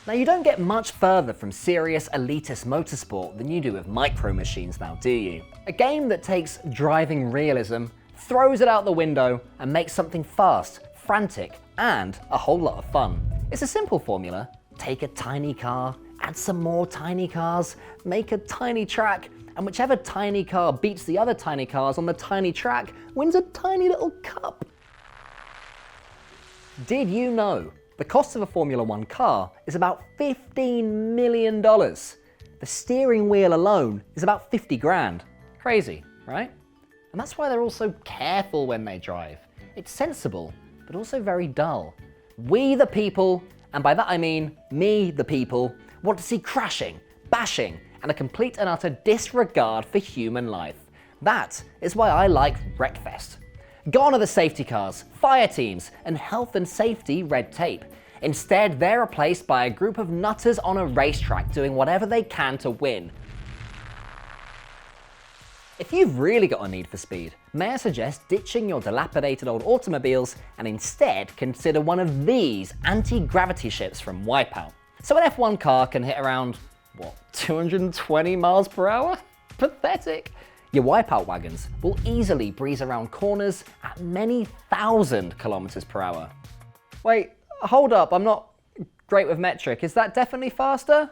Now you don't get much further from serious elitist motorsport than you do with micro machines now, do you? A game that takes driving realism, throws it out the window, and makes something fast, frantic, and a whole lot of fun. It's a simple formula. Take a tiny car, add some more tiny cars, make a tiny track, and whichever tiny car beats the other tiny cars on the tiny track wins a tiny little cup. Did you know the cost of a Formula One car is about $15 million? The steering wheel alone is about 50 grand. Crazy, right? And that's why they're all so careful when they drive. It's sensible, but also very dull. We the people, and by that I mean me the people, want to see crashing, bashing, and a complete and utter disregard for human life. That is why I like Wreckfest. Gone are the safety cars, fire teams, and health and safety red tape. Instead, they're replaced by a group of nutters on a racetrack doing whatever they can to win. If you've really got a need for speed, may I suggest ditching your dilapidated old automobiles and instead consider one of these anti-gravity ships from Wipeout. So an F1 car can hit around, 220 miles per hour? Pathetic. Your Wipeout wagons will easily breeze around corners at many thousand kilometers per hour. Wait, hold up, I'm not great with metric. Is that definitely faster?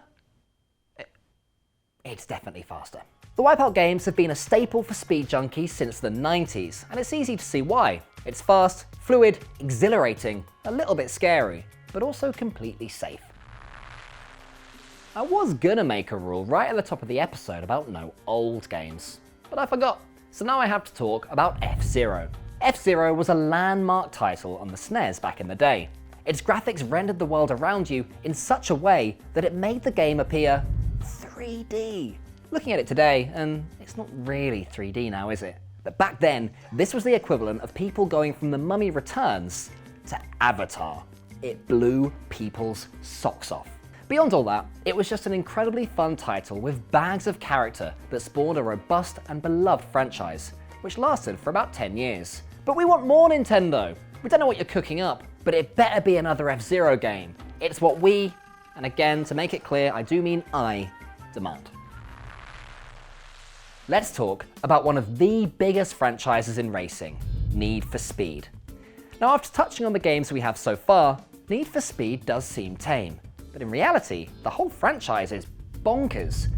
It's definitely faster. The Wipeout games have been a staple for speed junkies since the 90s, and it's easy to see why. It's fast, fluid, exhilarating, a little bit scary, but also completely safe. I was gonna make a rule right at the top of the episode about no old games, but I forgot. So now I have to talk about F-Zero. F-Zero was a landmark title on the SNES back in the day. Its graphics rendered the world around you in such a way that it made the game appear 3D. Looking at it today, and it's not really 3D now, is it? But back then, this was the equivalent of people going from The Mummy Returns to Avatar. It blew people's socks off. Beyond all that, it was just an incredibly fun title with bags of character that spawned a robust and beloved franchise, which lasted for about 10 years. But we want more, Nintendo! We don't know what you're cooking up, but it better be another F-Zero game. It's what we, and again, to make it clear, I do mean I, demand. Let's talk about one of the biggest franchises in racing, Need for Speed. Now, after touching on the games we have so far, Need for Speed does seem tame. But in reality, the whole franchise is bonkers.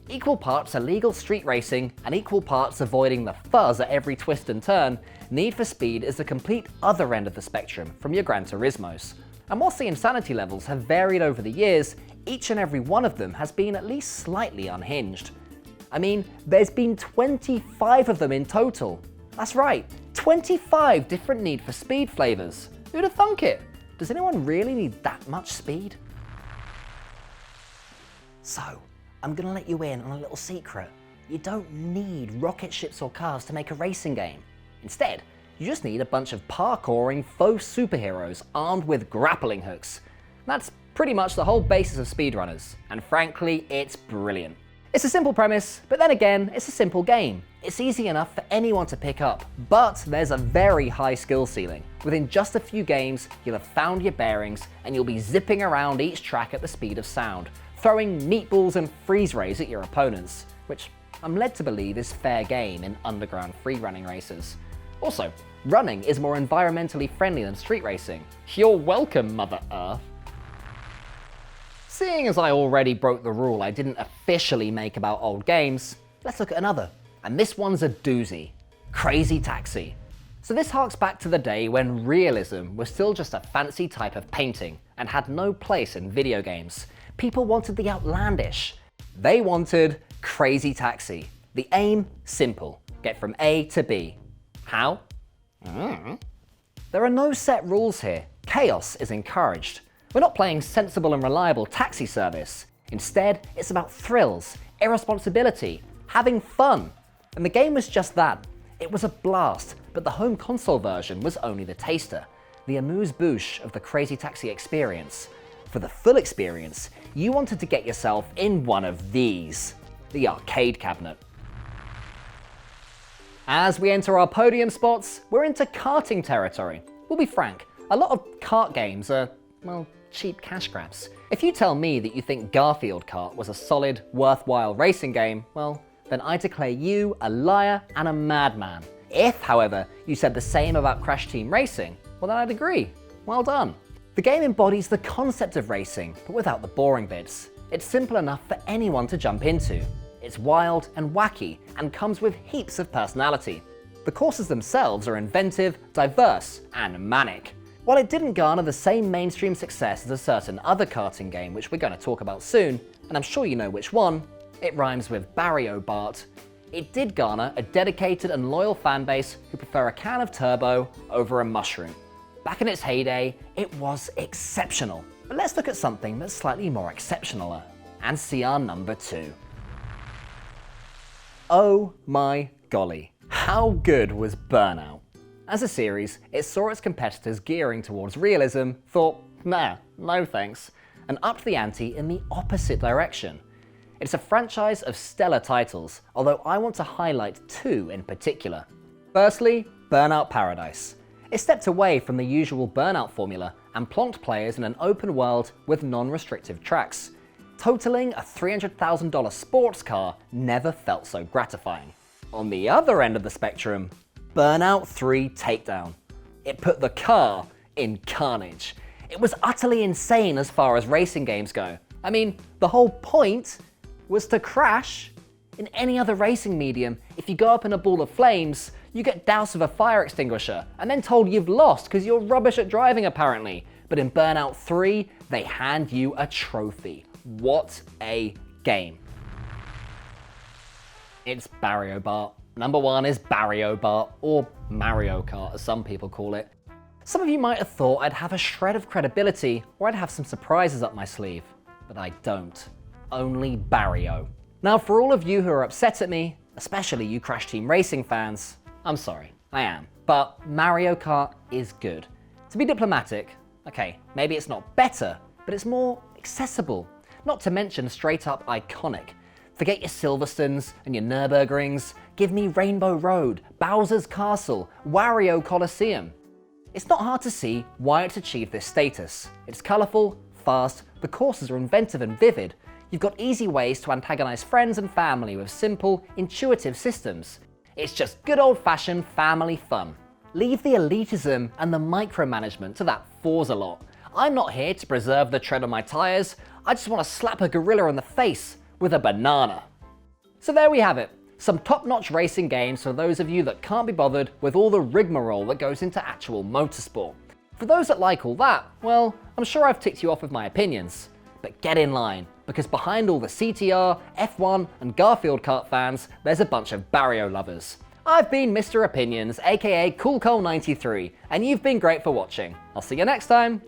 Equal parts illegal street racing and equal parts avoiding the fuzz at every twist and turn, Need for Speed is the complete other end of the spectrum from your Gran Turismos. And whilst the insanity levels have varied over the years, each and every one of them has been at least slightly unhinged. I mean, there's been 25 of them in total. That's right, 25 different Need for Speed flavors. Who'd have thunk it? Does anyone really need that much speed? So, I'm gonna let you in on a little secret. You don't need rocket ships or cars to make a racing game. Instead, you just need a bunch of parkouring faux superheroes armed with grappling hooks. That's pretty much the whole basis of speedrunners, and frankly, it's brilliant. It's a simple premise, but then again, it's a simple game. It's easy enough for anyone to pick up, but there's a very high skill ceiling. Within just a few games, you'll have found your bearings, and you'll be zipping around each track at the speed of sound, throwing meatballs and freeze rays at your opponents, which I'm led to believe is fair game in underground free-running races. Also, running is more environmentally friendly than street racing. You're welcome, Mother Earth. Seeing as I already broke the rule I didn't officially make about old games, let's look at another. And this one's a doozy. Crazy Taxi. So this harks back to the day when realism was still just a fancy type of painting and had no place in video games. People wanted the outlandish. They wanted Crazy Taxi. The aim, simple. Get from A to B. How? There are no set rules here. Chaos is encouraged. We're not playing sensible and reliable taxi service. Instead, it's about thrills, irresponsibility, having fun. And the game was just that. It was a blast, but the home console version was only the taster, the amuse-bouche of the Crazy Taxi experience. For the full experience, you wanted to get yourself in one of these, the arcade cabinet. As we enter our podium spots, we're into karting territory. We'll be frank, a lot of kart games are, well, cheap cash grabs. If you tell me that you think Garfield Kart was a solid, worthwhile racing game, well, then I declare you a liar and a madman. If, however, you said the same about Crash Team Racing, well then I'd agree. Well done. The game embodies the concept of racing, but without the boring bits. It's simple enough for anyone to jump into. It's wild and wacky, and comes with heaps of personality. The courses themselves are inventive, diverse, and manic. While it didn't garner the same mainstream success as a certain other karting game, which we're going to talk about soon, and I'm sure you know which one, it rhymes with Barrio Bart, it did garner a dedicated and loyal fanbase who prefer a can of turbo over a mushroom. Back in its heyday, it was exceptional. But let's look at something that's slightly more exceptionaler, and see our number 2. Oh my golly, how good was Burnout? As a series, it saw its competitors gearing towards realism, thought, nah, no thanks, and upped the ante in the opposite direction. It's a franchise of stellar titles, although I want to highlight 2 in particular. Firstly, Burnout Paradise. It stepped away from the usual Burnout formula and plonked players in an open world with non-restrictive tracks. Totaling a $300,000 sports car never felt so gratifying. On the other end of the spectrum, Burnout 3 Takedown. It put the car in carnage. It was utterly insane as far as racing games go. I mean, the whole point was to crash. In any other racing medium, if you go up in a ball of flames, you get doused with a fire extinguisher and then told you've lost because you're rubbish at driving apparently. But in Burnout 3, they hand you a trophy. What a game. It's Barrio Bart. Number 1 is Barrio Bart, or Mario Kart as some people call it. Some of you might have thought I'd have a shred of credibility or I'd have some surprises up my sleeve, but I don't. Only Barrio. Now for all of you who are upset at me, especially you Crash Team Racing fans, I'm sorry, I am. But Mario Kart is good. To be diplomatic, okay, maybe it's not better, but it's more accessible. Not to mention straight up iconic. Forget your Silverstones and your Nürburgrings. Give me Rainbow Road, Bowser's Castle, Wario Coliseum. It's not hard to see why it's achieved this status. It's colourful, fast, the courses are inventive and vivid. You've got easy ways to antagonize friends and family with simple, intuitive systems. It's just good old-fashioned family fun. Leave the elitism and the micromanagement to that Forza lot. I'm not here to preserve the tread on my tyres, I just want to slap a gorilla in the face with a banana. So there we have it. Some top-notch racing games for those of you that can't be bothered with all the rigmarole that goes into actual motorsport. For those that like all that, well, I'm sure I've ticked you off with my opinions. But get in line, because behind all the CTR, F1 and Garfield Kart fans, there's a bunch of Barrio lovers. I've been Mr. Opinions, aka CoolCole93, and you've been great for watching. I'll see you next time.